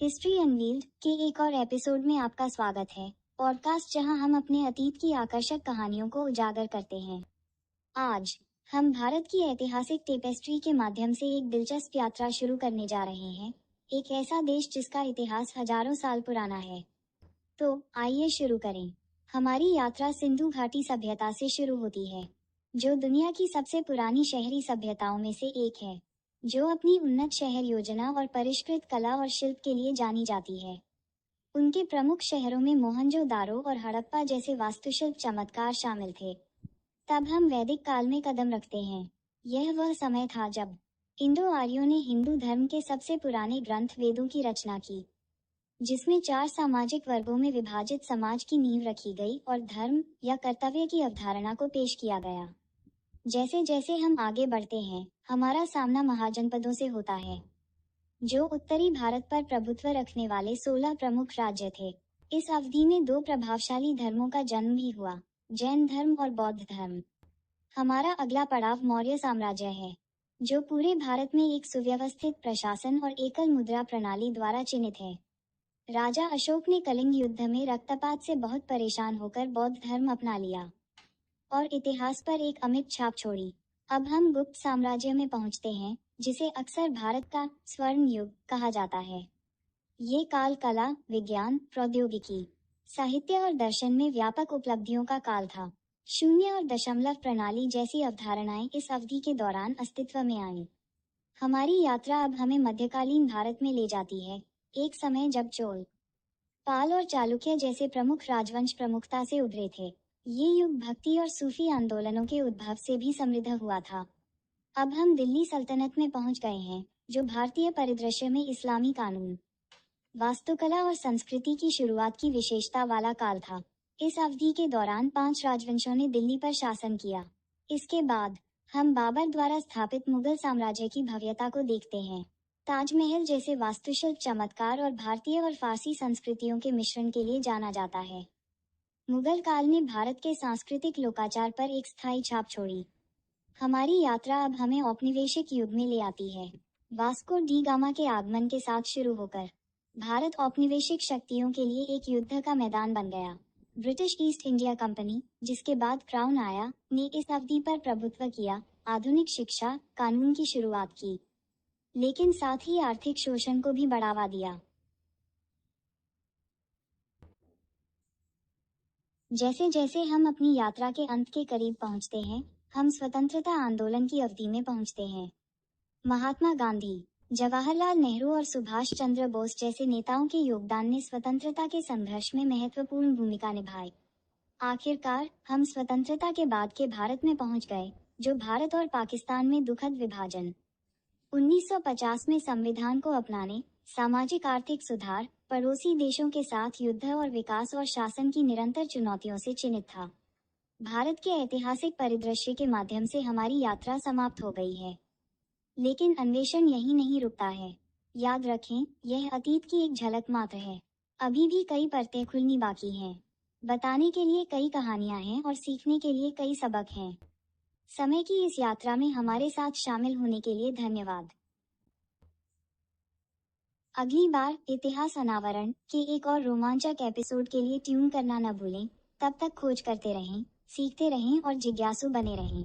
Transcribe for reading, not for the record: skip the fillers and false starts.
History unveiled के एक और एपिसोड में आपका स्वागत है। पॉडकास्ट जहां हम अपने अतीत की आकर्षक कहानियों को उजागर करते हैं। आज हम भारत की ऐतिहासिक टेपेस्ट्री के माध्यम से एक दिलचस्प यात्रा शुरू करने जा रहे हैं। एक ऐसा देश जिसका इतिहास हजारों साल पुराना है। तो आइए शुरू करें। हमारी यात्रा सिंधु घाटी सभ्यता से शुरू होती है, जो दुनिया की सबसे पुरानी शहरी सभ्यताओं में से एक है, जो अपनी उन्नत शहर योजना और परिष्कृत कला और शिल्प के लिए जानी जाती है। उनके प्रमुख शहरों में मोहनजोदारो और हड़प्पा जैसे वास्तुशिल्प चमत्कार शामिल थे। तब हम वैदिक काल में कदम रखते हैं। यह वह समय था जब इंडो आर्यों ने हिंदू धर्म के सबसे पुराने ग्रंथ वेदों की रचना की, जिसमें 4 सामाजिक वर्गों में विभाजित समाज की नींव रखी गई और धर्म या कर्तव्य की अवधारणा को पेश किया गया। जैसे जैसे हम आगे बढ़ते हैं, हमारा सामना महाजनपदों से होता है, जो उत्तरी भारत पर प्रभुत्व रखने वाले 16 प्रमुख राज्य थे। इस अवधि में 2 प्रभावशाली धर्मों का जन्म भी हुआ, जैन धर्म और बौद्ध धर्म। हमारा अगला पड़ाव मौर्य साम्राज्य है, जो पूरे भारत में एक सुव्यवस्थित प्रशासन और एकल मुद्रा प्रणाली द्वारा चिन्हित है। राजा अशोक ने कलिंग युद्ध में रक्तपात से बहुत परेशान होकर बौद्ध धर्म अपना लिया और इतिहास पर एक अमिट छाप छोड़ी। अब हम गुप्त साम्राज्य में पहुंचते हैं, जिसे अक्सर भारत का स्वर्ण युग कहा जाता है। ये काल कला, विज्ञान, प्रौद्योगिकी, साहित्य और दर्शन में व्यापक उपलब्धियों का काल था। शून्य और दशमलव प्रणाली जैसी अवधारणाएं इस अवधि के दौरान अस्तित्व में आईं। हमारी यात्रा अब हमें मध्यकालीन भारत में ले जाती है, एक समय जब चोल, पाल और चालुक्य जैसे प्रमुख राजवंश प्रमुखता से उभरे थे। ये युग भक्ति और सूफी आंदोलनों के उद्भव से भी समृद्ध हुआ था। अब हम दिल्ली सल्तनत में पहुंच गए हैं, जो भारतीय परिदृश्य में इस्लामी कानून, वास्तुकला और संस्कृति की शुरुआत की विशेषता वाला काल था। इस अवधि के दौरान 5 राजवंशों ने दिल्ली पर शासन किया। इसके बाद हम बाबर द्वारा स्थापित मुगल साम्राज्य की भव्यता को देखते हैं। ताजमहल जैसे वास्तुशिल्प चमत्कार और भारतीय और फारसी संस्कृतियों के मिश्रण के लिए जाना जाता है। मुगल काल ने भारत के सांस्कृतिक लोकाचार पर एक स्थायी छाप छोड़ी। हमारी यात्रा अब हमें औपनिवेशिक युग में ले आती है। वास्को डी गामा के आगमन के साथ शुरू होकर भारत औपनिवेशिक शक्तियों के लिए एक युद्ध का मैदान बन गया। ब्रिटिश ईस्ट इंडिया कंपनी, जिसके बाद क्राउन आया, ने इस अवधि पर प्रभुत्व किया, आधुनिक शिक्षा, कानून की शुरुआत की, लेकिन साथ ही आर्थिक शोषण को भी बढ़ावा दिया। जैसे जैसे हम अपनी यात्रा के अंत के करीब पहुंचते हैं, हम स्वतंत्रता आंदोलन की अवधि में पहुंचते हैं। महात्मा गांधी, जवाहरलाल नेहरू और सुभाष चंद्र बोस जैसे नेताओं के योगदान ने स्वतंत्रता के संघर्ष में महत्वपूर्ण भूमिका निभाई। आखिरकार हम स्वतंत्रता के बाद के भारत में पहुंच गए, जो भारत और पाकिस्तान में दुखद विभाजन, 1950 में संविधान को अपनाने, सामाजिक आर्थिक सुधार, पड़ोसी देशों के साथ युद्ध और विकास और शासन की निरंतर चुनौतियों से चिन्हित था। भारत के ऐतिहासिक परिदृश्य के माध्यम से हमारी यात्रा समाप्त हो गई है, लेकिन अन्वेषण यहीं नहीं रुकता है। याद रखें, यह अतीत की एक झलक मात्र है। अभी भी कई परतें खुलनी बाकी हैं। बताने के लिए कई कहानियां हैं और सीखने के लिए कई सबक हैं। समय की इस यात्रा में हमारे साथ शामिल होने के लिए धन्यवाद। अगली बार इतिहास अनावरण के एक और रोमांचक एपिसोड के लिए ट्यून करना न भूलें। तब तक खोज करते रहें, सीखते रहें और जिज्ञासु बने रहें।